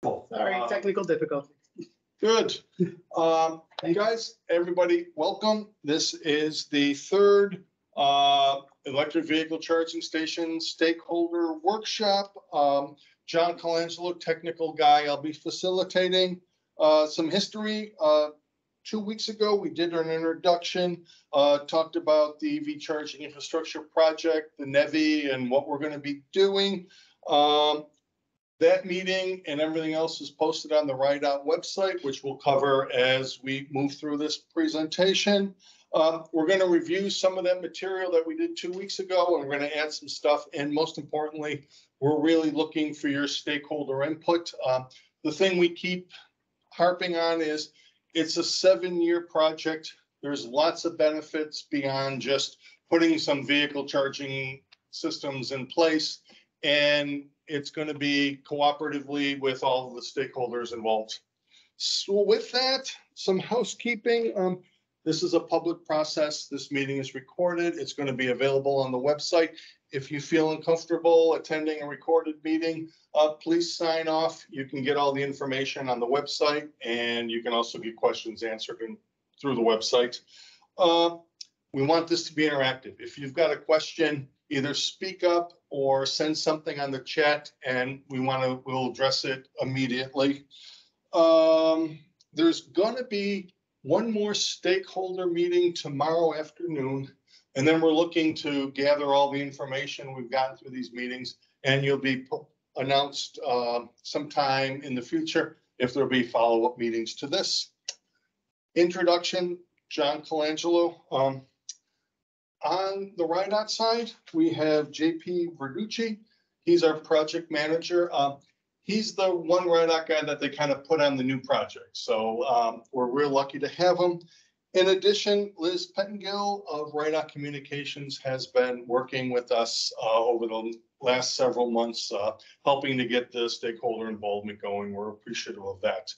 Sorry, technical difficulty. Good. Hey guys, everybody, welcome. This is the third electric vehicle charging station stakeholder workshop. John Colangelo, technical guy. I'll be facilitating some history. 2 weeks ago, we did an introduction, talked about the EV charging infrastructure project, the NEVI, and what we're going to be doing. That meeting and everything else is posted on the RIDOT website, which we'll cover as we move through this presentation. We're going to review some of that material that we did 2 weeks ago, and we're going to add some stuff. And most importantly, we're really looking for your stakeholder input. The thing we keep harping on is it's a 7-year project. There's lots of benefits beyond just putting some vehicle charging systems in place. And it's going to be cooperatively with all of the stakeholders involved. So with that, some housekeeping. This is a public process. This meeting is recorded. It's going to be available on the website. If you feel uncomfortable attending a recorded meeting, please sign off. You can get all the information on the website, and you can also get questions answered through the website. We want this to be interactive. If you've got a question, either speak up or send something on the chat, and we'll address it immediately. There's going to be one more stakeholder meeting tomorrow afternoon, and then we're looking to gather all the information we've gotten through these meetings, and you'll be announced sometime in the future if there'll be follow-up meetings to this. Introduction, John Colangelo. On the RIDOT side, we have JP Verducci. He's our project manager. He's the one RIDOT guy that they kind of put on the new project. So we're real lucky to have him. In addition, Liz Pettengill of RIDOT Communications has been working with us over the last several months, helping to get the stakeholder involvement going. We're appreciative of that.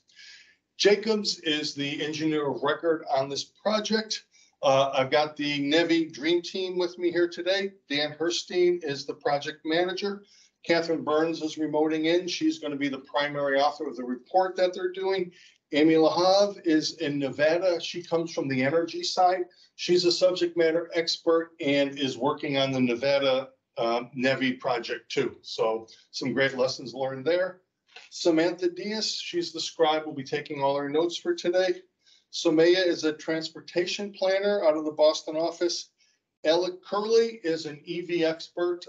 Jacobs is the engineer of record on this project. I've got the NEVI Dream Team with me here today. Dan Herstein is the project manager. Catherine Burns is remoting in. She's going to be the primary author of the report that they're doing. Amy Lahav is in Nevada. She comes from the energy side. She's a subject matter expert and is working on the Nevada NEVI project too. So some great lessons learned there. Samantha Diaz, she's the scribe, will be taking all our notes for today. Somaya is a transportation planner out of the Boston office. Alec Curley is an EV expert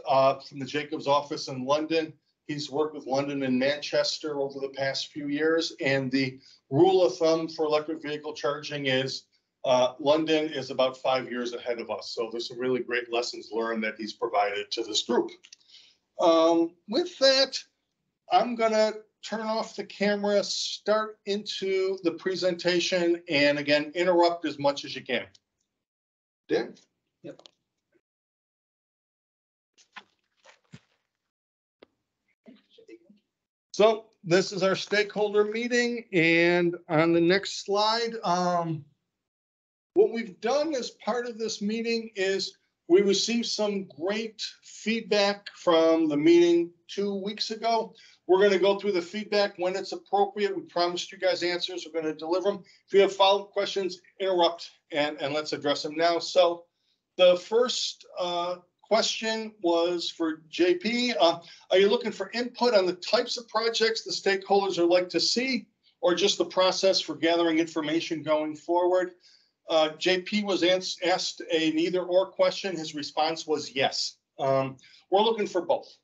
from the Jacobs office in London. He's worked with London and Manchester over the past few years. And the rule of thumb for electric vehicle charging is London is about 5 years ahead of us. So there's some really great lessons learned that he's provided to this group. With that, I'm going to turn off the camera, start into the presentation, and again, interrupt as much as you can. Dan? Yep. So this is our stakeholder meeting, and on the next slide, what we've done as part of this meeting is we received some great feedback from the meeting 2 weeks ago. We're going to go through the feedback when it's appropriate. We promised you guys answers. We're going to deliver them. If you have follow-up questions, interrupt and let's address them now. So the first question was for JP. Are you looking for input on the types of projects the stakeholders would like to see, or just the process for gathering information going forward? JP was asked an either or question. His response was yes. We're looking for both.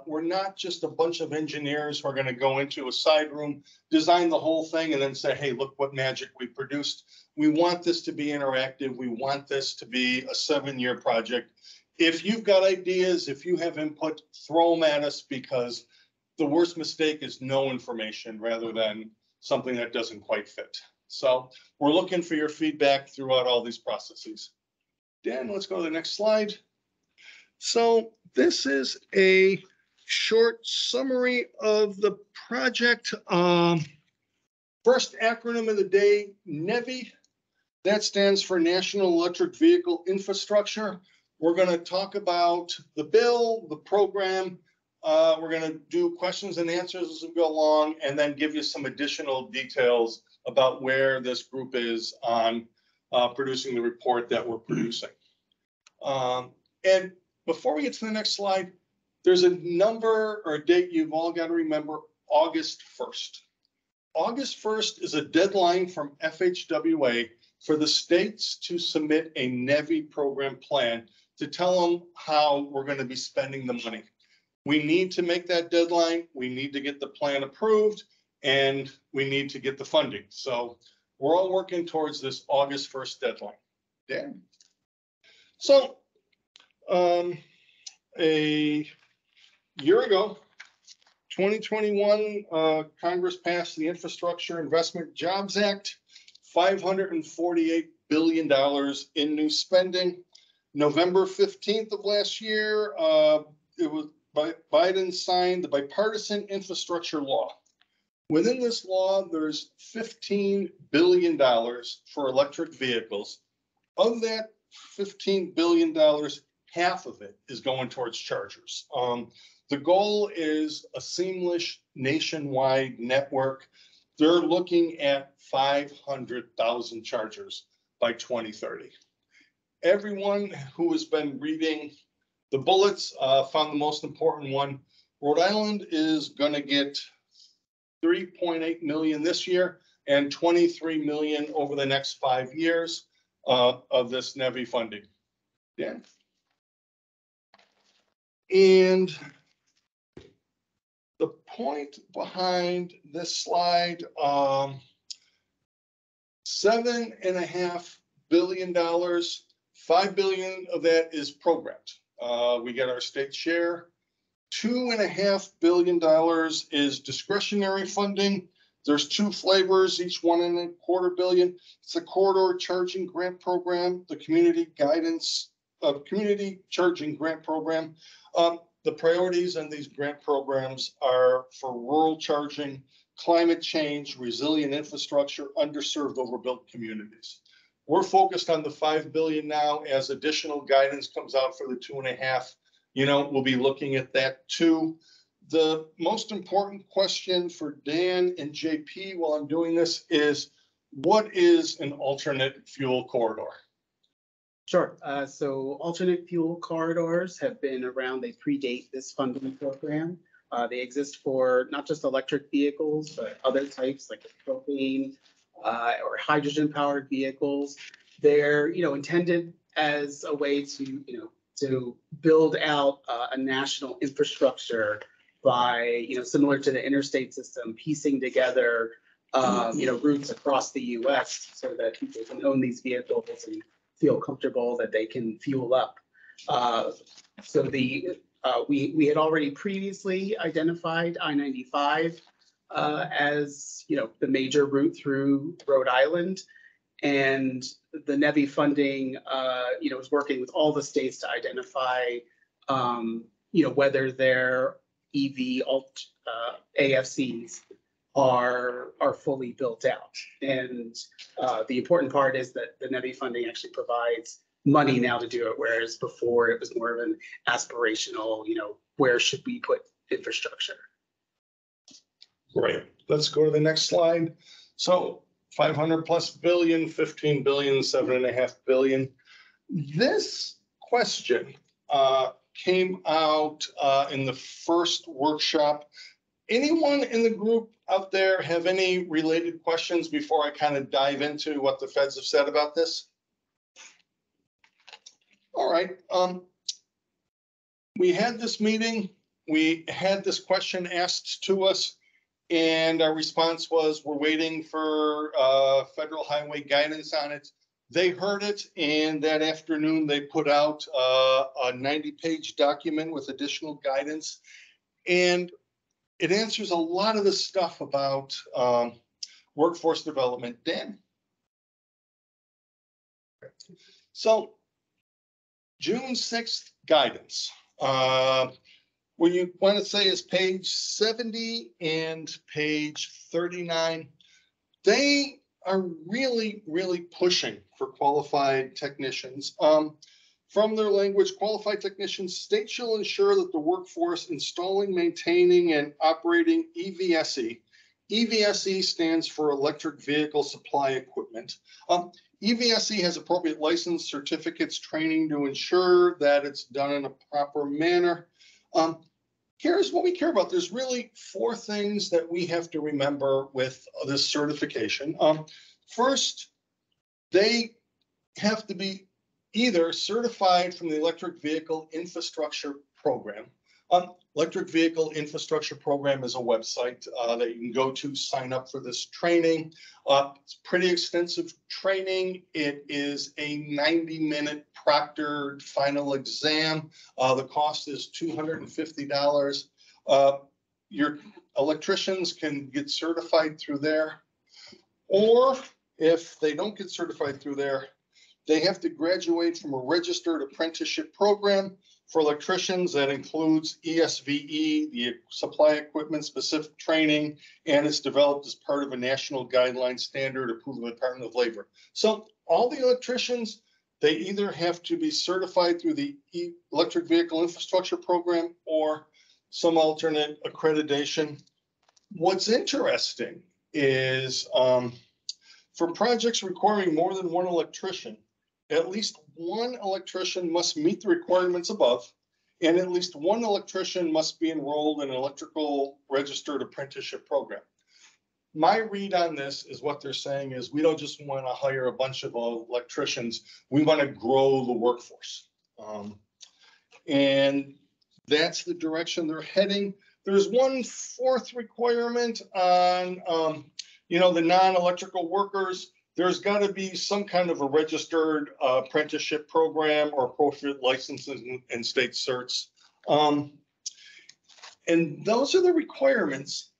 We're not just a bunch of engineers who are going to go into a side room, design the whole thing, and then say, hey, look what magic we produced. We want this to be interactive. We want this to be a 7-year project. If you've got ideas, if you have input, throw them at us, because the worst mistake is no information rather than something that doesn't quite fit. So we're looking for your feedback throughout all these processes. Dan, let's go to the next slide. So this is a short summary of the project. First acronym of the day, NEVI. That stands for National Electric Vehicle Infrastructure. We're going to talk about the bill, the program, we're going to do questions and answers as we go along, and then give you some additional details about where this group is on producing the report that we're producing. And before we get to the next slide, there's a number or a date you've all got to remember: August 1st. August 1st is a deadline from FHWA for the states to submit a NEVI program plan to tell them how we're going to be spending the money. We need to make that deadline. We need to get the plan approved, and we need to get the funding. So we're all working towards this August 1st deadline. Dan? So a year ago, 2021, Congress passed the Infrastructure Investment Jobs Act, $548 billion in new spending. November 15th of last year, it was Biden signed the bipartisan infrastructure law. Within this law, there's $15 billion for electric vehicles. Of that $15 billion, half of it is going towards chargers. The goal is a seamless nationwide network. They're looking at 500,000 chargers by 2030. Everyone who has been reading the bullets found the most important one. Rhode Island is going to get 3.8 million this year and 23 million over the next 5 years of this NEVI funding. Yeah. And the point behind this slide, $7.5 billion, $5 billion of that is programmed. We get our state share. $2.5 billion is discretionary funding. There's two flavors, each $1.25 billion. It's a corridor charging grant program, the community charging grant program. The priorities in these grant programs are for rural charging, climate change, resilient infrastructure, underserved, overbuilt communities. We're focused on the $5 billion now. As additional guidance comes out for the 2.5, we'll be looking at that too. The most important question for Dan and JP while I'm doing this is, what is an alternate fuel corridor? Sure. So alternate fuel corridors have been around. They predate this funding program. They exist for not just electric vehicles, but other types like propane or hydrogen-powered vehicles. They're, intended as a way to build out a national infrastructure by, similar to the interstate system, piecing together, routes across the U.S. so that people can own these vehicles and feel comfortable that they can fuel up. So we had already previously identified I-95 as the major route through Rhode Island, and the NEVI funding is working with all the states to identify whether their EV AFCs are fully built out. And the important part is that the NEVI funding actually provides money now to do it, whereas before it was more of an aspirational, where should we put infrastructure? Great. Let's go to the next slide. So 500 plus billion, 15 billion, 7.5 billion. This question came out in the first workshop. Anyone in the group out there have any related questions before I kind of dive into what the feds have said about this? All right. We had this meeting. We had this question asked to us, and our response was, we're waiting for federal highway guidance on it. They heard it, and that afternoon they put out a 90-page document with additional guidance. And it answers a lot of the stuff about workforce development. Dan? So June 6th guidance. What you want to say is page 70 and page 39. They are really, really pushing for qualified technicians. from their language, qualified technicians, state shall ensure that the workforce installing, maintaining, and operating EVSE. EVSE stands for Electric Vehicle Supply Equipment. EVSE has appropriate license, certificates, training to ensure that it's done in a proper manner. Here's what we care about. There's really 4 things that we have to remember with this certification. First, they have to be either certified from the Electric Vehicle Infrastructure Program. Electric Vehicle Infrastructure Program is a website that you can go to sign up for this training. It's pretty extensive training. It is a 90-minute proctored final exam. The cost is $250. Your electricians can get certified through there, or if they don't get certified through there, they have to graduate from a registered apprenticeship program. For electricians, that includes ESVE, the supply equipment specific training, and it's developed as part of a national guideline standard approved by the Department of Labor. So all the electricians, they either have to be certified through the Electric Vehicle Infrastructure Program or some alternate accreditation. What's interesting is for projects requiring more than one electrician, at least one electrician must meet the requirements above, and at least one electrician must be enrolled in an electrical registered apprenticeship program. My read on this is what they're saying is we don't just want to hire a bunch of electricians, we want to grow the workforce. And that's the direction they're heading. There's one 4th requirement on the non-electrical workers. There's got to be some kind of a registered apprenticeship program or appropriate licenses and state certs. And those are the requirements.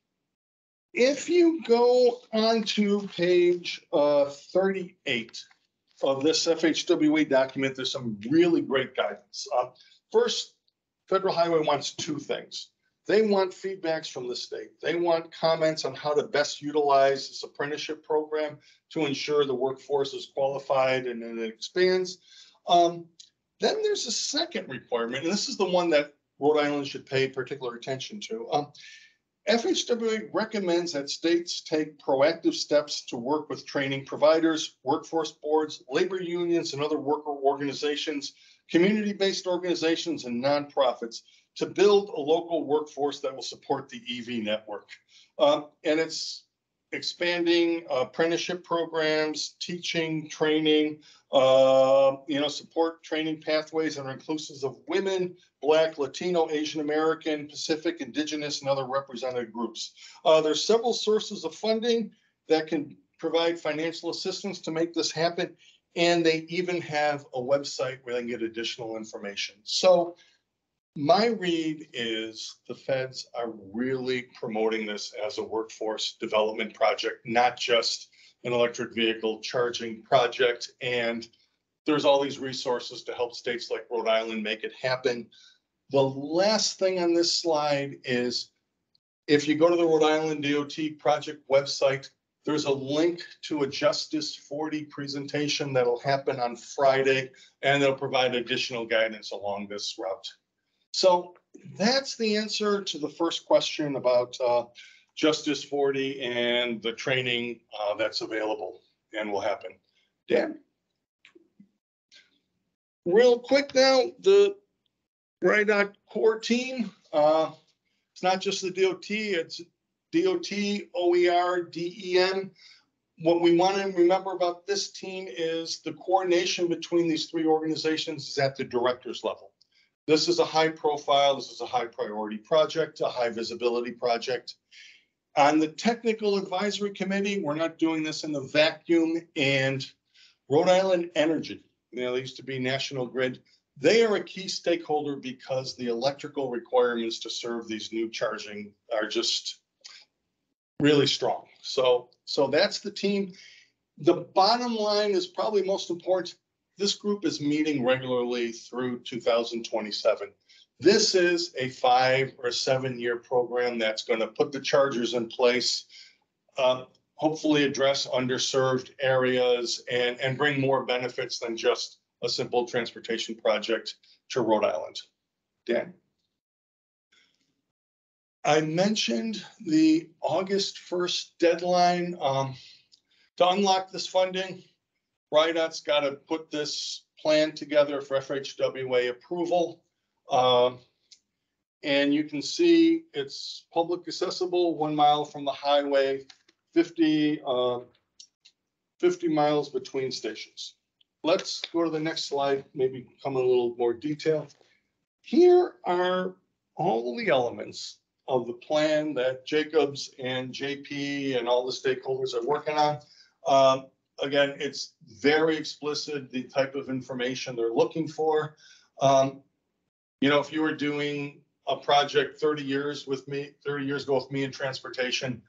If you go on to page 38 of this FHWA document, there's some really great guidance. First, Federal Highway wants 2 things. They want feedbacks from the state. They want comments on how to best utilize this apprenticeship program to ensure the workforce is qualified and it expands. Then there's a second requirement, and this is the one that Rhode Island should pay particular attention to. FHWA recommends that states take proactive steps to work with training providers, workforce boards, labor unions, and other worker organizations, community-based organizations, and nonprofits to build a local workforce that will support the EV network. And it's expanding apprenticeship programs, teaching, training, support training pathways that are inclusive of women, Black, Latino, Asian American, Pacific, Indigenous, and other represented groups. There's several sources of funding that can provide financial assistance to make this happen. And they even have a website where they can get additional information. So my read is the feds are really promoting this as a workforce development project, not just an electric vehicle charging project. And there's all these resources to help states like Rhode Island make it happen. The last thing on this slide is if you go to the Rhode Island DOT project website, there's a link to a Justice 40 presentation that'll happen on Friday, and they'll provide additional guidance along this route. So that's the answer to the first question about Justice 40 and the training that's available and will happen. Dan? Real quick now, the RIDOT core team, it's not just the DOT, it's DOT, OER, DEM. What we want to remember about this team is the coordination between these 3 organizations is at the director's level. This is a high profile, this is a high priority project, a high visibility project. On the technical advisory committee, we're not doing this in a vacuum, and Rhode Island Energy, they used to be National Grid, they are a key stakeholder because the electrical requirements to serve these new charging are just really strong. So that's the team. The bottom line is probably most important. This group is meeting regularly through 2027. This is a 5 or 7 year program that's going to put the chargers in place, hopefully address underserved areas and bring more benefits than just a simple transportation project to Rhode Island. Dan? I mentioned the August 1st deadline. To unlock this funding, RIDOT's got to put this plan together for FHWA approval. And you can see it's public accessible, 1 mile from the highway, 50 miles between stations. Let's go to the next slide, maybe come in a little more detail. Here are all the elements of the plan that Jacobs and JP and all the stakeholders are working on. Again, it's very explicit, the type of information they're looking for. You know, if you were doing a project 30 years ago with me in transportation,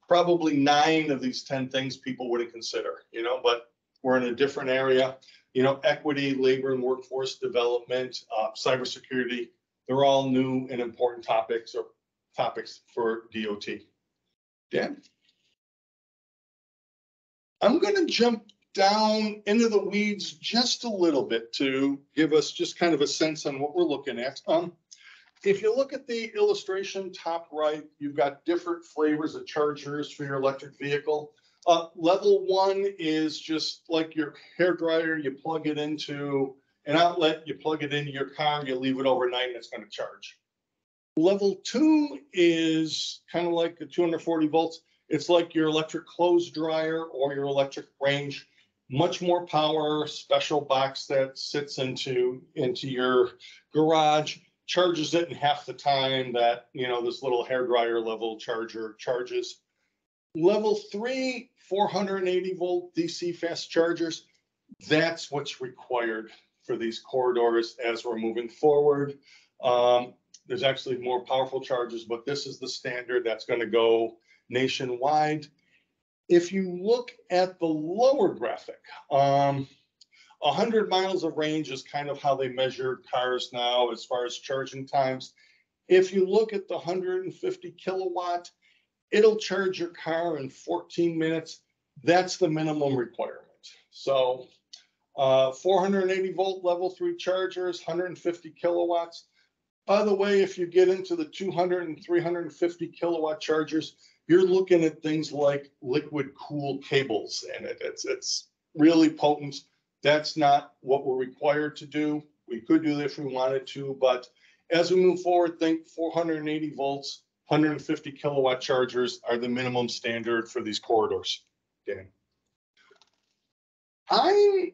probably 9 of these 10 things people wouldn't consider, you know, but we're in a different area. You know, equity, labor and workforce development, cybersecurity, they're all new and important topics for DOT. Dan? I'm going to jump down into the weeds just a little bit to give us just kind of a sense on what we're looking at. If you look at the illustration top right, you've got different flavors of chargers for your electric vehicle. Level 1 is just like your hairdryer. You plug it into an outlet, you plug it into your car, you leave it overnight and it's going to charge. Level 2 is kind of like the 240 volts. It's like your electric clothes dryer or your electric range. Much more power, special box that sits into your garage, charges it in half the time that, you know, this little hairdryer level charger charges. Level 3, 480 volt DC fast chargers. That's what's required for these corridors as we're moving forward. There's actually more powerful chargers, but this is the standard that's going to go nationwide. If you look at the lower graphic, 100 miles of range is kind of how they measure cars now as far as charging times. If you look at the 150 kilowatt, it'll charge your car in 14 minutes. That's the minimum requirement. So 480 volt level 3 chargers, 150 kilowatts. By the way, if you get into the 200 and 350 kilowatt chargers, you're looking at things like liquid cool cables, and it's really potent. That's not what we're required to do. We could do that if we wanted to, but as we move forward, think 480 volts, 150 kilowatt chargers are the minimum standard for these corridors. Dan? I'm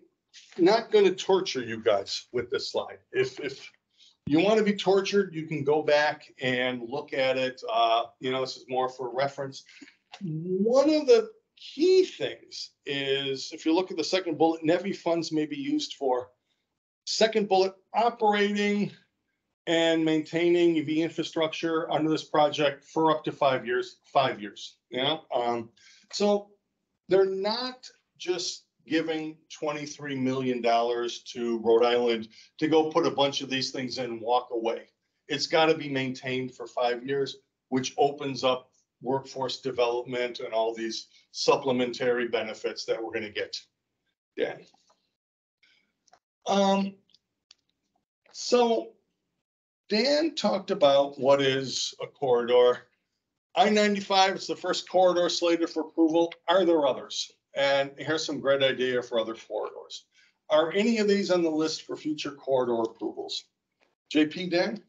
not going to torture you guys with this slide. If you want to be tortured, you can go back and look at it. You know, this is more for reference. One of the key things is, if you look at the second bullet, NEVI funds may be used for. Second bullet, operating and maintaining EV infrastructure under this project for up to 5 years. 5 years, you know? So they're not just giving $23 million to Rhode Island to go put a bunch of these things in and walk away. It's got to be maintained for 5 years, which opens up workforce development and all these supplementary benefits that we're going to get. Yeah. So Dan talked about what is a corridor. I-95 is the first corridor slated for approval. Are there others? And here's some great idea for other corridors. Are any of these on the list for future corridor approvals? JP, Dan?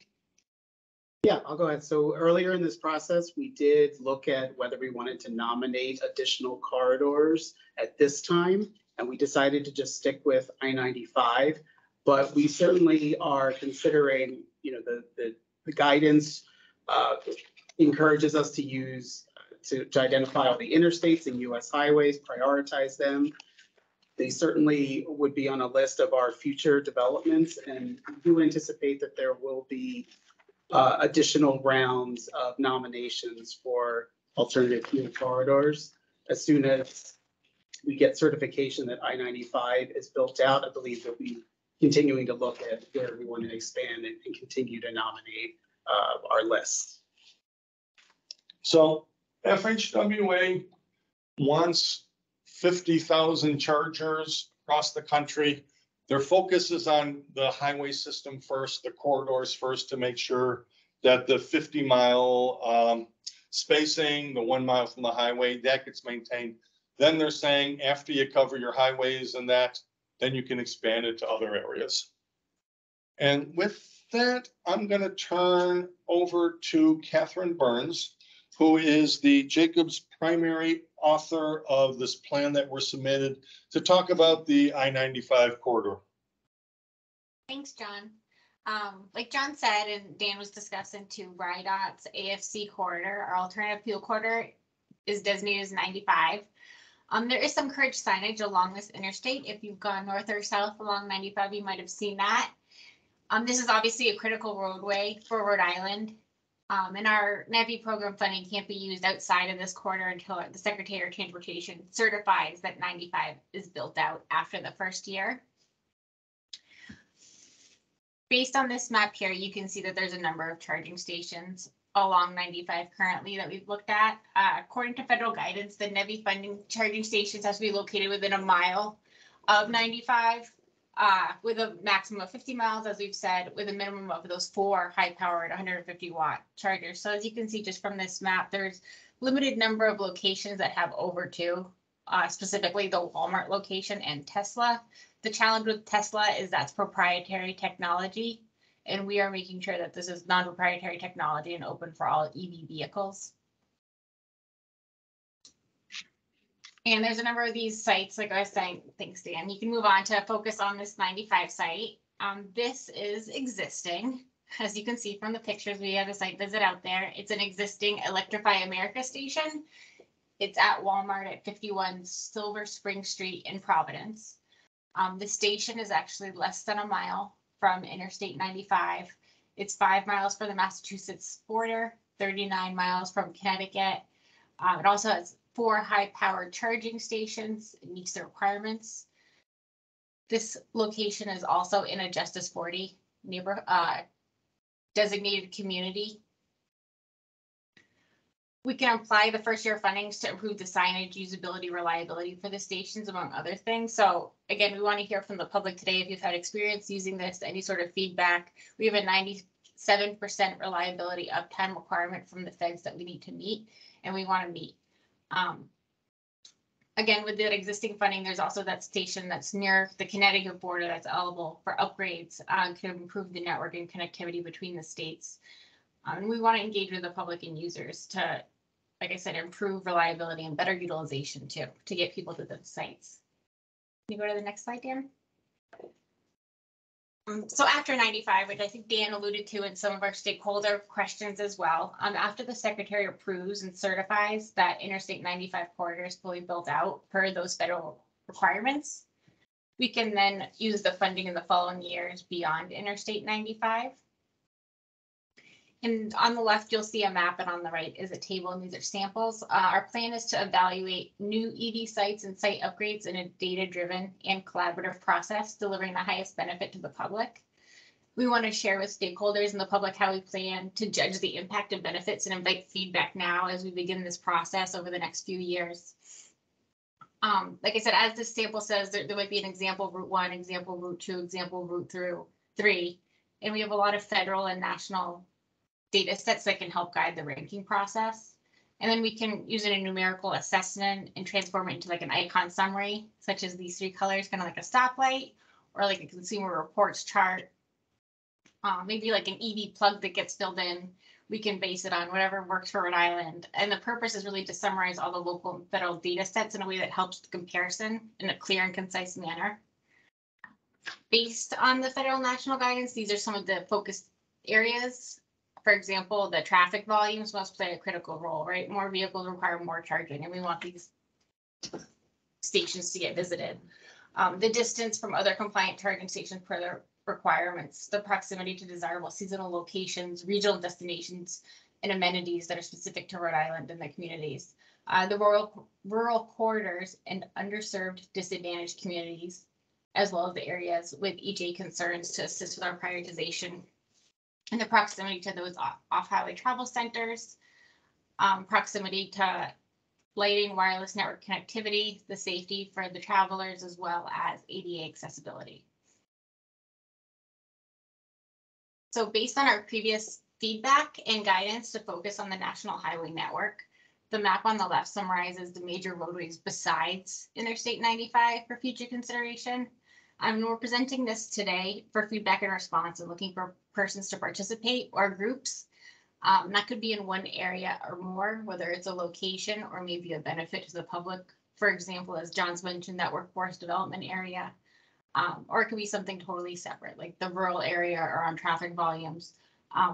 Yeah, I'll go ahead. So earlier in this process, we did look at whether we wanted to nominate additional corridors at this time, and we decided to just stick with I-95. But we certainly are considering, you know, the guidance encourages us to use to identify all the interstates and US highways, prioritize them. They certainly would be on a list of our future developments, and we do anticipate that there will be additional rounds of nominations for alternative fuel corridors. As soon as we get certification that I-95 is built out, I believe that we continuing to look at where we want to expand and continue to nominate our list. So FHWA wants 50,000 chargers across the country. Their focus is on the highway system first, the corridors first, to make sure that the 50-mile spacing, the 1 mile from the highway, that gets maintained. Then they're saying after you cover your highways and that, then you can expand it to other areas. And with that, I'm going to turn over to Catherine Burns, who is the Jacobs primary author of this plan that was submitted to talk about the I-95 corridor. Thanks, John. Like John said, and Dan was discussing too, RIDOT's AFC corridor, our alternative fuel corridor, is designated as 95. There is some courage signage along this interstate. If you've gone north or south along 95, you might have seen that. This is obviously a critical roadway for Rhode Island. And our NEVI program funding can't be used outside of this corridor until the Secretary of Transportation certifies that 95 is built out after the first year. Based on this map here, you can see that there's a number of charging stations along 95 currently that we've looked at. According to federal guidance, the NEVI funding charging stations has to be located within a mile of 95, with a maximum of 50 miles, as we've said, with a minimum of those 4 high-powered 150-watt chargers. So as you can see just from this map, there's limited number of locations that have over 2, specifically the Walmart location and Tesla. The challenge with Tesla is that's proprietary technology, and we are making sure that this is non-proprietary technology and open for all EV vehicles. And there's a number of these sites, like I was saying, thanks, Dan. You can move on to focus on this 95 site. This is existing. As you can see from the pictures, we have a site visit out there. It's an existing Electrify America station. It's at Walmart at 51 Silver Spring Street in Providence. The station is actually less than a mile from Interstate 95. It's 5 miles from the Massachusetts border, 39 miles from Connecticut. It also has 4 high-powered charging stations. It meets the requirements. This location is also in a Justice 40 designated community. We can apply the first year fundings to improve the signage, usability, reliability for the stations, among other things. So again, we want to hear from the public today if you've had experience using this, any sort of feedback. We have a 97% reliability uptime requirement from the feds that we need to meet, and we want to meet. Again, with the existing funding, there's also that station that's near the Connecticut border that's eligible for upgrades to improve the network and connectivity between the states. And we want to engage with the public and users to, like I said, improve reliability and better utilization too, to get people to the sites. Can you go to the next slide, Dan? So after 95, which I think Dan alluded to in some of our stakeholder questions as well, after the Secretary approves and certifies that Interstate 95 corridor is fully built out per those federal requirements, we can then use the funding in the following years beyond Interstate 95. And on the left, you'll see a map, and on the right is a table, and these are samples. Our plan is to evaluate new EV sites and site upgrades in a data-driven and collaborative process, delivering the highest benefit to the public. We want to share with stakeholders and the public how we plan to judge the impact and benefits and invite feedback now as we begin this process over the next few years. Like I said, as this sample says, there might be an example Route 1, example Route 2, example Route 3, and we have a lot of federal and national data sets that can help guide the ranking process. And then we can use it in numerical assessment and transform it into like an icon summary, such as these 3 colors, kind of like a stoplight or like a consumer reports chart. Maybe like an EV plug that gets filled in. We can base it on whatever works for Rhode Island. And the purpose is really to summarize all the local and federal data sets in a way that helps the comparison in a clear and concise manner. Based on the federal national guidance, these are some of the focus areas. For example, the traffic volumes must play a critical role, right? More vehicles require more charging, and we want these stations to get visited. The distance from other compliant charging stations per their requirements, the proximity to desirable seasonal locations, regional destinations, and amenities that are specific to Rhode Island and the communities. The rural corridors and underserved disadvantaged communities, as well as the areas with EJ concerns to assist with our prioritization. And the proximity to those off-highway travel centers, proximity to lighting, wireless network connectivity, the safety for the travelers, as well as ADA accessibility. So based on our previous feedback and guidance to focus on the National Highway Network, the map on the left summarizes the major roadways besides Interstate 95 for future consideration. We're presenting this today for feedback and response and looking for persons to participate or groups. That could be in one area or more, whether it's a location or maybe a benefit to the public. For example, as John's mentioned, that workforce development area. Or it could be something totally separate, like the rural area or on traffic volumes.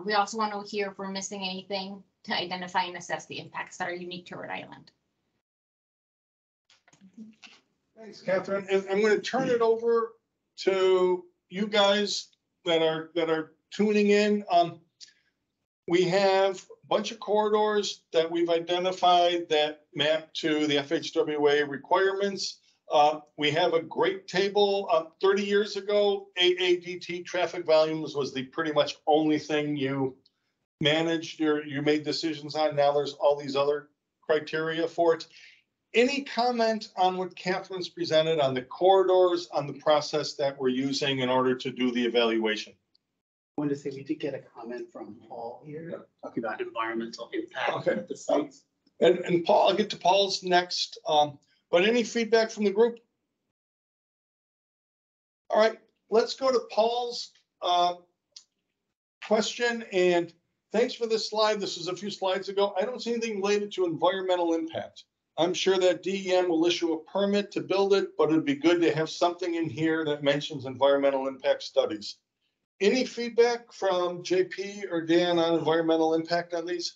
We also want to hear if we're missing anything to identify and assess the impacts that are unique to Rhode Island. Thanks, Catherine. And I'm going to turn it over to you guys that are tuning in. We have a bunch of corridors that we've identified that map to the FHWA requirements. We have a great table. 30 years ago, AADT traffic volumes was the pretty much only thing you managed or you made decisions on. Now there's all these other criteria for it. Any comment on what Catherine's presented on the corridors, on the process that we're using in order to do the evaluation? I wanted to say we did get a comment from Paul here talking about environmental impact Okay. of the sites. And Paul, I'll get to Paul's next. But any feedback from the group? All right, let's go to Paul's question. And thanks for this slide. This was a few slides ago. I don't see anything related to environmental impact. I'm sure that DEM will issue a permit to build it, but it'd be good to have something in here that mentions environmental impact studies. Any feedback from JP or Dan on environmental impact on these?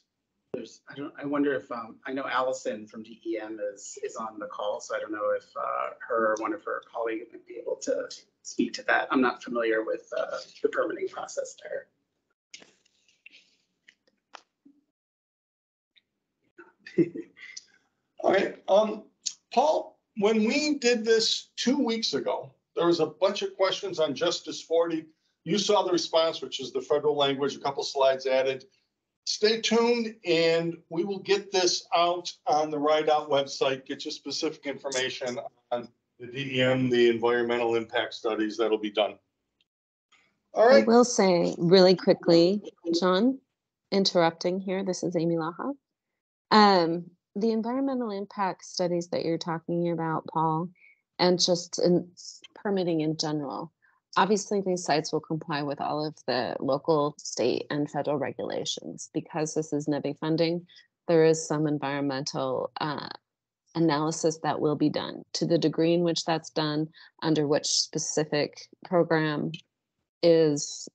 I wonder if I know Allison from DEM is on the call, so I don't know if her or one of her colleagues might be able to speak to that. I'm not familiar with the permitting process there. All right, Paul, when we did this 2 weeks ago, there was a bunch of questions on Justice 40. You saw the response, which is the federal language, a couple slides added. Stay tuned and we will get this out on the RIDOT website, get you specific information on the DEM, the environmental impact studies that'll be done. All I right. will say really quickly, John, interrupting here, this is Amy Laha. The environmental impact studies that you're talking about, Paul, and just in permitting in general, obviously these sites will comply with all of the local, state, and federal regulations. Because this is NEVI funding, there is some environmental analysis that will be done. To the degree in which that's done, under which specific program is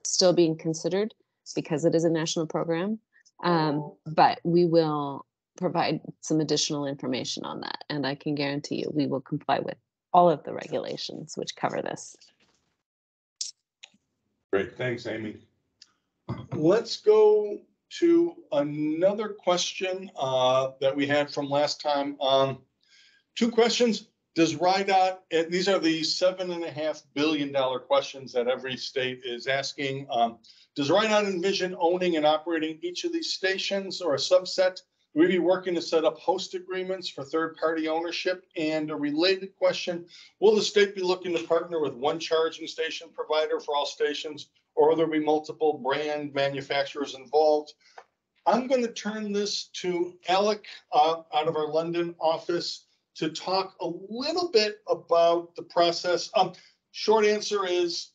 still being considered because it is a national program. But we will provide some additional information on that. And I can guarantee you we will comply with all of the regulations which cover this. Great, thanks, Amy. Let's go to another question that we had from last time. 2 questions. Does RIDOT, these are the $7.5 billion questions that every state is asking. Does RIDOT envision owning and operating each of these stations or a subset? Will we be working to set up host agreements for third-party ownership? And a related question, will the state be looking to partner with one charging station provider for all stations, or will there be multiple brand manufacturers involved? I'm going to turn this to Alec out of our London office to talk a little bit about the process. Short answer is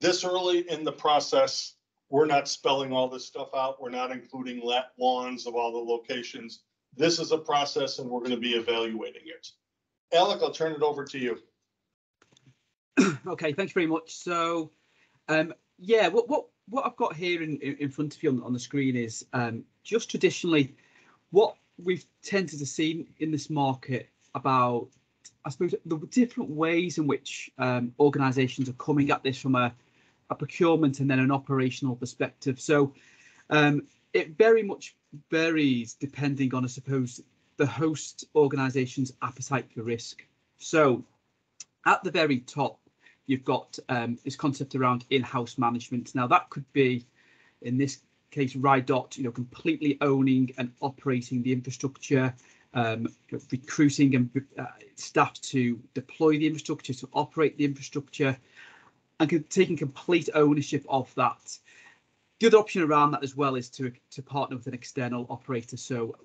this early in the process, we're not spelling all this stuff out. We're not including lawns of all the locations. This is a process and we're going to be evaluating it. Alec, I'll turn it over to you. Okay, thanks very much. So, yeah, what I've got here in front of you on the screen is just traditionally what we've tended to see in this market about, I suppose, the different ways in which organisations are coming at this from a procurement and then an operational perspective. So it very much varies depending on, I suppose, the host organisation's appetite for risk. So at the very top, you've got this concept around in-house management. Now that could be, in this case, RIDOT, completely owning and operating the infrastructure, recruiting and staff to deploy the infrastructure, to operate the infrastructure, and taking complete ownership of that. The other option around that as well is to partner with an external operator, so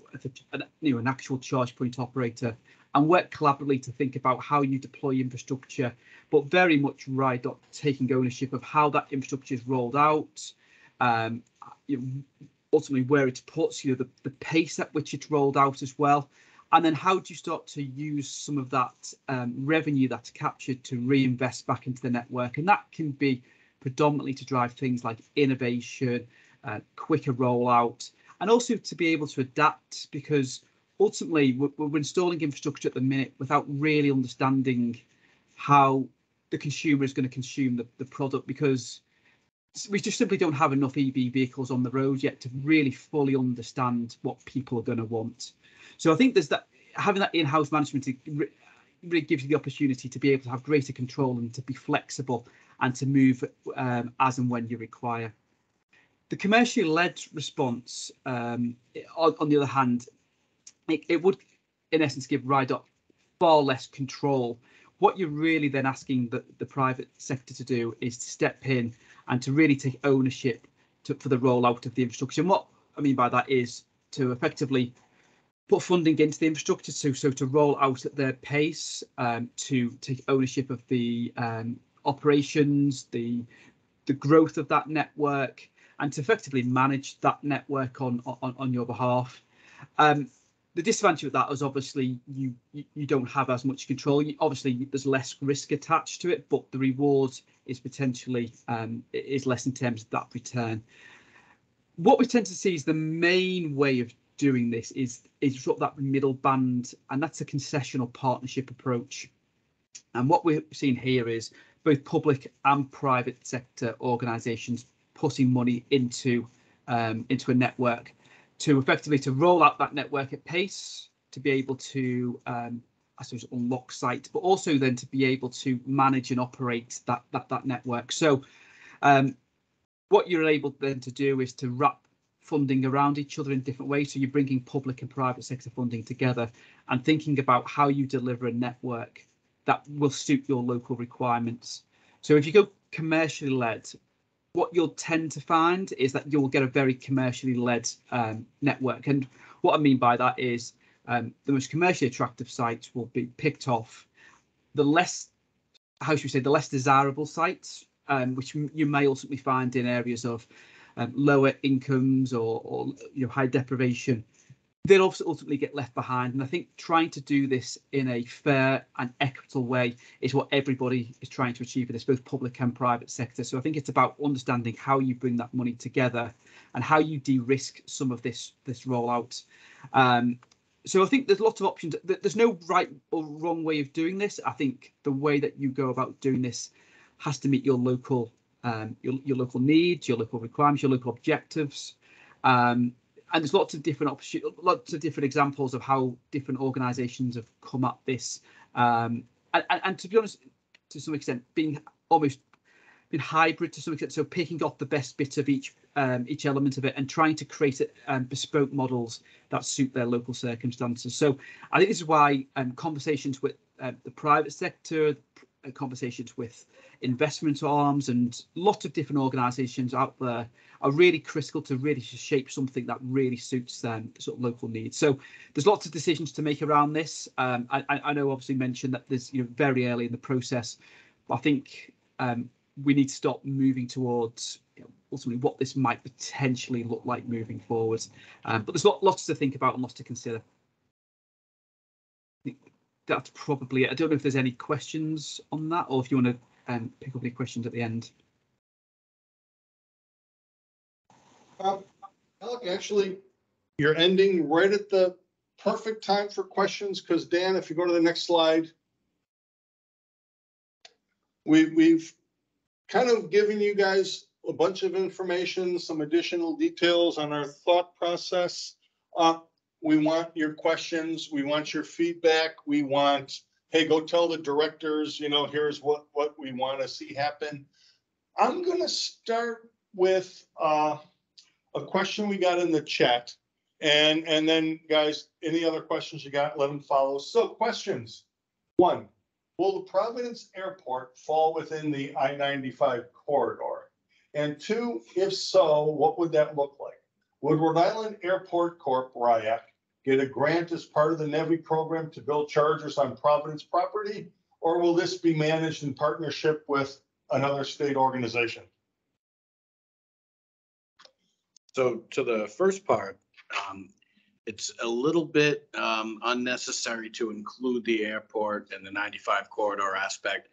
an actual charge point operator, and work collaboratively to think about how you deploy infrastructure, but very much RIDOT taking ownership of how that infrastructure is rolled out, ultimately where it's put, the pace at which it's rolled out as well, and then how do you start to use some of that revenue that's captured to reinvest back into the network, and that can be predominantly to drive things like innovation, quicker rollout, and also to be able to adapt, because ultimately we're installing infrastructure at the minute without really understanding how the consumer is going to consume the product, because we just simply don't have enough EV vehicles on the road yet to really fully understand what people are going to want. So I think there's that, having that in-house management really gives you the opportunity to be able to have greater control and to be flexible and to move as and when you require. The commercially led response, on the other hand, it would in essence give RIDOT far less control. What you're really then asking the private sector to do is to step in and to really take ownership for the rollout of the infrastructure. And what I mean by that is to effectively put funding into the infrastructure, so to roll out at their pace, to take ownership of the operations, the growth of that network, and to effectively manage that network on your behalf. The disadvantage of that is obviously you don't have as much control. Obviously, there's less risk attached to it, but the reward is potentially is less in terms of that return. What we tend to see is the main way of doing this is sort of that middle band, and that's a concession or partnership approach. And what we're seeing here is both public and private sector organisations putting money into a network to effectively to roll out that network at pace, to be able to I suppose unlock sites, but also then to be able to manage and operate that network. So what you're able then to do is to wrap funding around each other in different ways. So you're bringing public and private sector funding together and thinking about how you deliver a network that will suit your local requirements. So if you go commercially led, what you'll tend to find is that you'll get a very commercially led network. And what I mean by that is the most commercially attractive sites will be picked off. The less, how should we say, the less desirable sites, which you may ultimately find in areas of lower incomes or high deprivation, they'll ultimately get left behind. And I think trying to do this in a fair and equitable way is what everybody is trying to achieve in this, both public and private sector. So I think it's about understanding how you bring that money together and how you de-risk some of this rollout. So I think there's lots of options. There's no right or wrong way of doing this. I think the way that you go about doing this has to meet your local local needs, your local requirements, your local objectives. And there's lots of different examples of how different organisations have come at this, and to be honest, to some extent, being hybrid to some extent. So picking off the best bit of each element of it and trying to create bespoke models that suit their local circumstances. So I think this is why conversations with the private sector, conversations with investment arms and lots of different organisations out there are really critical to really shape something that really suits them sort of local needs. So there's lots of decisions to make around this. I know obviously mentioned that there's very early in the process, but I think we need to start moving towards ultimately what this might potentially look like moving forward. But there's lots to think about and lots to consider. I think that's probably it. I don't know if there's any questions on that, or if you want to pick up any questions at the end. Alec, actually, you're ending right at the perfect time for questions, because Dan, if you go to the next slide, we've kind of given you guys a bunch of information, some additional details on our thought process. We want your questions. We want your feedback. We want, hey, go tell the directors, here's what we want to see happen. I'm going to start with a question we got in the chat. And then, guys, any other questions you got, let them follow. So questions. 1, will the Providence Airport fall within the I-95 corridor? And two, if so, what would that look like? Would Rhode Island Airport Corp, RIAC, get a grant as part of the NEVI program to build chargers on Providence property? Or will this be managed in partnership with another state organization? So to the first part, it's a little bit unnecessary to include the airport and the 95 corridor aspect.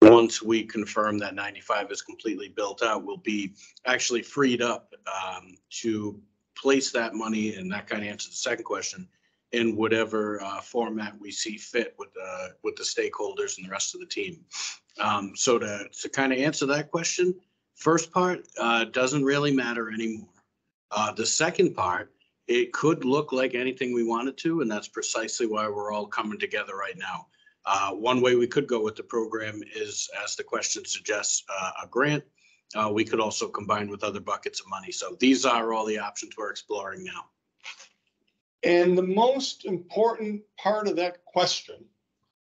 Once we confirm that 95 is completely built out, we'll be actually freed up to place that money, and that kind of answers the second question, in whatever format we see fit with the stakeholders and the rest of the team. So to kind of answer that question, first part doesn't really matter anymore. The second part, it could look like anything we wanted to, and that's precisely why we're all coming together right now. One way we could go with the program is, as the question suggests, a grant. We could also combine with other buckets of money. So these are all the options we're exploring now. And the most important part of that question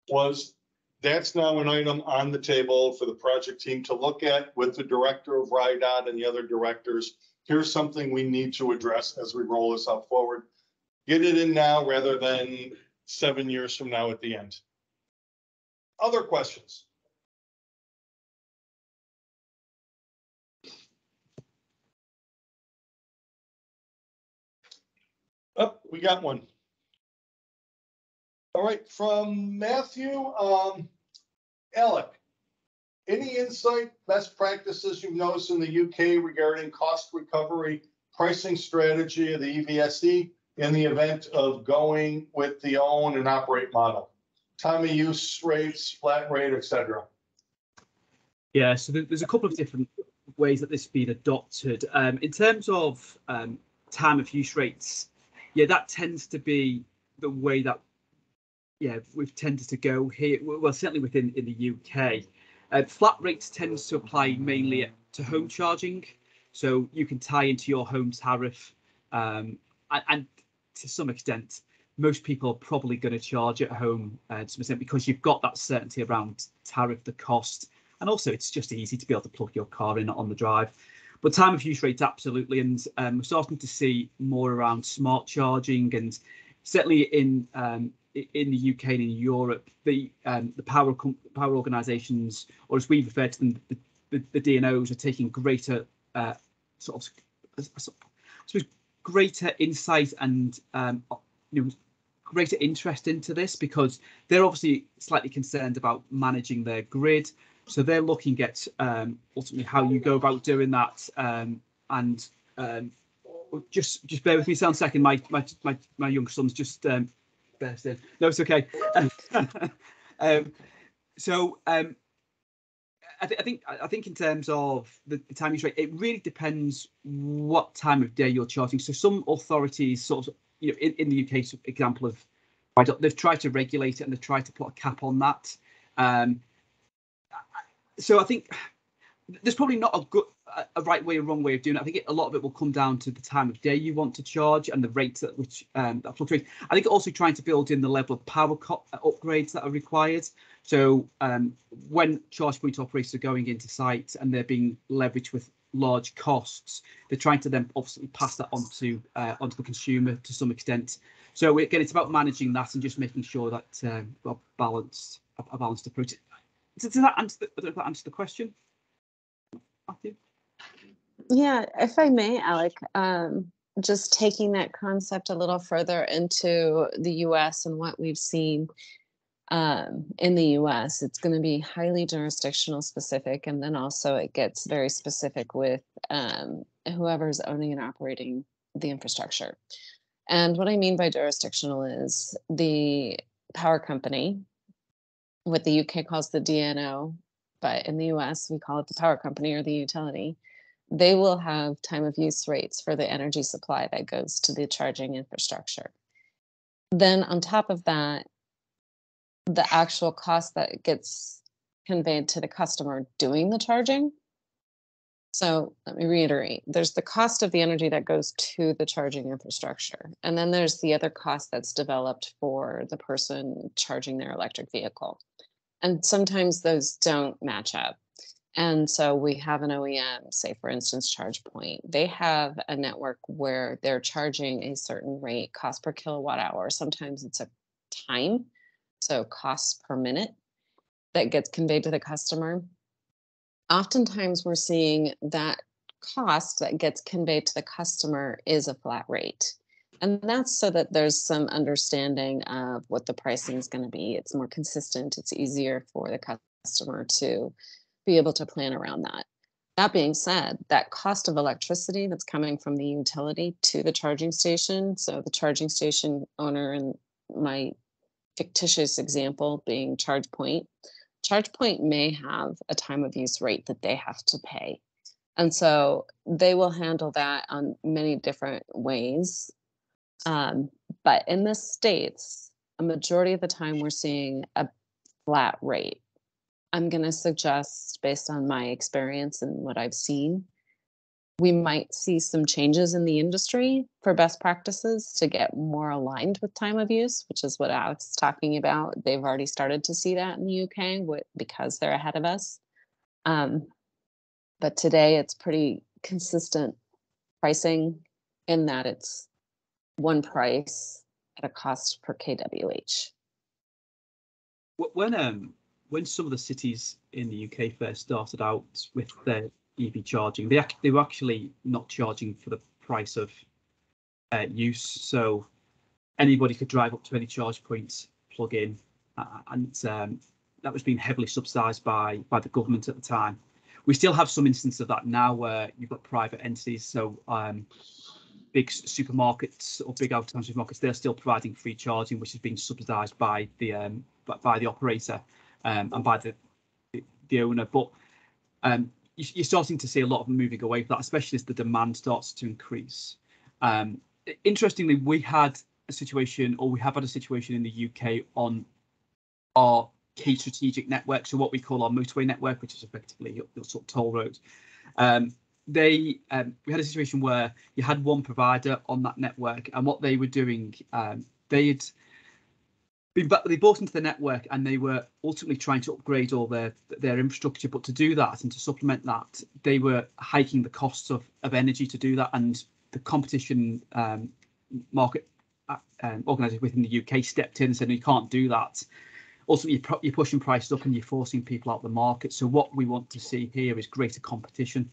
was, that's now an item on the table for the project team to look at with the director of RIDOT and the other directors. Here's something we need to address as we roll this out forward. Get it in now rather than 7 years from now at the end. Other questions? Oh, we got one. All right, from Matthew, Alec, any insight, best practices you've noticed in the UK regarding cost recovery, pricing strategy of the EVSE in the event of going with the own and operate model? Time of use rates, flat rate, etc. Yeah, so there's a couple of different ways that this has been adopted. In terms of time of use rates, yeah, that tends to be the way that we've tended to go here. Well, certainly within in the UK. Flat rates tends to apply mainly to home charging, so you can tie into your home tariff, and to some extent, most people are probably going to charge at home to some extent because you've got that certainty around tariff, the cost, and also it's just easy to be able to plug your car in on the drive. But time of use rates, absolutely, and we're starting to see more around smart charging, and certainly in the UK and in Europe, the power organisations, or as we refer to them, the DNOs, are taking greater greater insight and greater interest into this, because they're obviously slightly concerned about managing their grid. So they're looking at ultimately how you go about doing that. And just bear with me a second. My young son's just burst in. No, it's okay. I think in terms of the time use rate, it really depends what time of day you're charging. So some authorities sort of, in the UK example of RIDOT, they've tried to regulate it and they've tried to put a cap on that. So I think there's probably not a right way or wrong way of doing it. I think a lot of it will come down to the time of day you want to charge and the rates at which that fluctuates. I think also trying to build in the level of power upgrades that are required. So when charge point operators are going into sites and they're being leveraged with large costs, they're trying to then obviously pass that onto the consumer to some extent. So again, it's about managing that and just making sure that we're a balanced approach. Does that answer the question, Matthew? Yeah, if I may, Alec, just taking that concept a little further into the US and what we've seen in the US, it's going to be highly jurisdictional specific, and then also it gets very specific with whoever's owning and operating the infrastructure. And what I mean by jurisdictional is the power company, what the UK calls the DNO, but in the US we call it the power company or the utility. They will have time of use rates for the energy supply that goes to the charging infrastructure. Then on top of that, the actual cost that gets conveyed to the customer doing the charging. So let me reiterate, there's the cost of the energy that goes to the charging infrastructure. And then there's the other cost that's developed for the person charging their electric vehicle. And sometimes those don't match up. And so we have an OEM, say for instance, ChargePoint. They have a network where they're charging a certain rate, cost per kilowatt hour. Sometimes it's a time, so cost per minute that gets conveyed to the customer. Oftentimes we're seeing that cost that gets conveyed to the customer is a flat rate. And that's so that there's some understanding of what the pricing is going to be. It's more consistent. It's easier for the customer to be able to plan around that. That being said, that cost of electricity that's coming from the utility to the charging station, so the charging station owner, and my fictitious example being ChargePoint, ChargePoint may have a time of use rate that they have to pay. And so they will handle that on many different ways. But in the States, a majority of the time we're seeing a flat rate. I'm going to suggest, based on my experience and what I've seen, we might see some changes in the industry for best practices to get more aligned with time of use, which is what Alex is talking about. They've already started to see that in the UK because they're ahead of us. But today it's pretty consistent pricing in that it's one price at a cost per kWh. When some of the cities in the UK first started out with their EV charging, they were actually not charging for the price of use. So anybody could drive up to any charge points, plug in, and that was being heavily subsidised by the government at the time. We still have some instances of that now where you've got private entities. So big supermarkets or big out-of-town supermarkets, they're still providing free charging, which is being subsidised by the operator and by the owner. But you're starting to see a lot of moving away from that, especially as the demand starts to increase. Interestingly, we have had a situation in the UK on our key strategic network, so what we call our motorway network, which is effectively your sort of toll roads. We had a situation where you had one provider on that network, and what they were doing, they bought into the network and they were ultimately trying to upgrade all their infrastructure. But to do that and to supplement that, they were hiking the costs of energy to do that. And the competition market organisation within the UK stepped in and said, no, you can't do that. Ultimately, you're pushing prices up and you're forcing people out of the market. So what we want to see here is greater competition.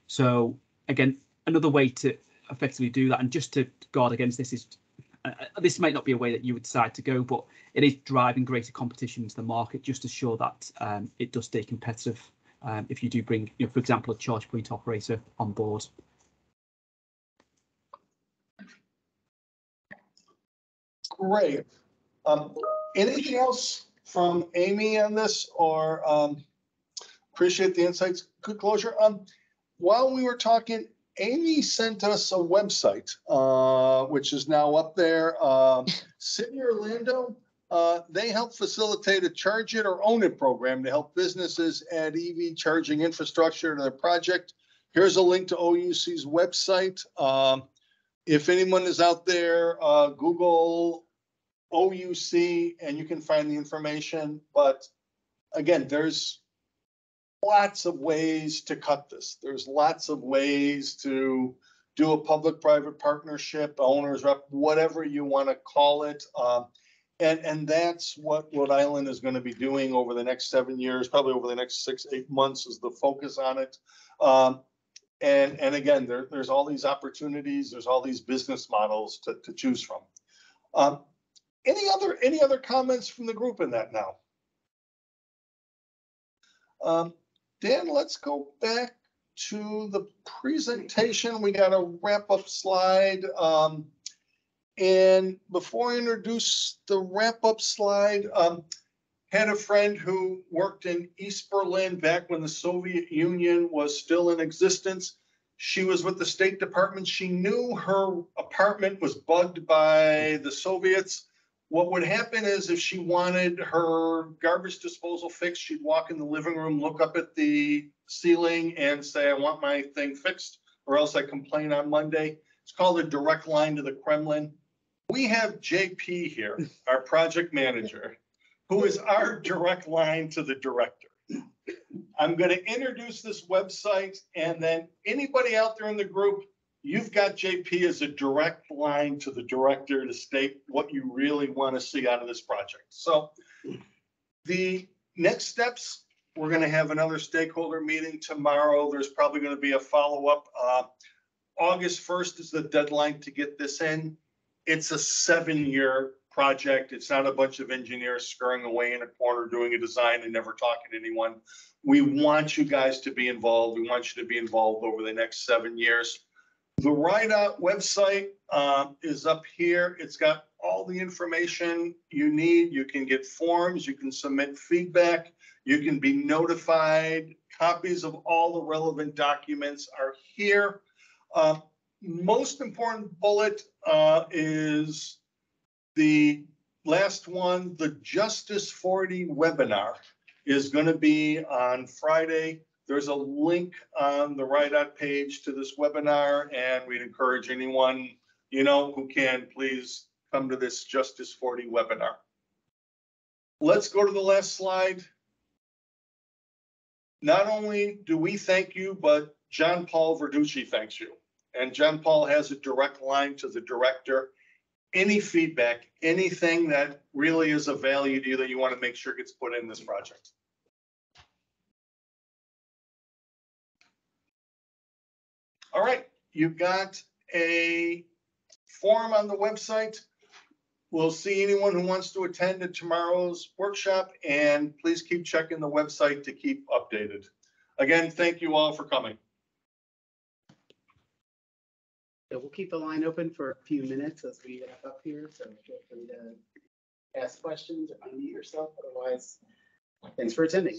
So again, another way to effectively do that, and just to guard against this, is this might not be a way that you would decide to go, but it is driving greater competition into the market just to ensure that it does stay competitive if you do bring, for example, a charge point operator on board. Great. Anything else from Amy on this, or appreciate the insights? Good closure. While we were talking, Amy sent us a website, which is now up there. City of Orlando, they help facilitate a charge it or own it program to help businesses add EV charging infrastructure to their project. Here's a link to OUC's website. If anyone is out there, Google OUC and you can find the information. But again, there's lots of ways to cut this. There's lots of ways to do a public-private partnership, owner's rep, whatever you want to call it. And that's what Rhode Island is going to be doing over the next 7 years, probably over the next 6-8 months is the focus on it. And again, there's all these opportunities, there's all these business models to choose from. Any other comments from the group in that now? Dan, let's go back to the presentation. We got a wrap-up slide. And before I introduce the wrap-up slide, had a friend who worked in East Berlin back when the Soviet Union was still in existence. She was with the State Department. She knew her apartment was bugged by the Soviets. What would happen is if she wanted her garbage disposal fixed, she'd walk in the living room, look up at the ceiling and say, I want my thing fixed, or else I complain on Monday. It's called a direct line to the Kremlin. We have JP here, our project manager, who is our direct line to the director. I'm going to introduce this website, and then anybody out there in the group, you've got JP as a direct line to the director to state what you really want to see out of this project. So the next steps, we're going to have another stakeholder meeting tomorrow. There's probably going to be a follow-up. August 1st is the deadline to get this in. It's a 7-year project. It's not a bunch of engineers scurrying away in a corner doing a design and never talking to anyone. We want you guys to be involved. We want you to be involved over the next 7 years. The RIDOT website is up here. It's got all the information you need. You can get forms. You can submit feedback. You can be notified. Copies of all the relevant documents are here. Most important bullet is the last one. The Justice 40 webinar is going to be on Friday. There's a link on the RIDOT page to this webinar, and we'd encourage anyone, who can, please come to this Justice 40 webinar. Let's go to the last slide. Not only do we thank you, but John Paul Verducci thanks you. And John Paul has a direct line to the director. Any feedback, anything that really is of value to you that you want to make sure gets put in this project. All right, you've got a form on the website. We'll see anyone who wants to attend tomorrow's workshop, and please keep checking the website to keep updated. Again, thank you all for coming. So we'll keep the line open for a few minutes as we wrap up here. So feel free to ask questions or unmute yourself. Otherwise, thanks for attending.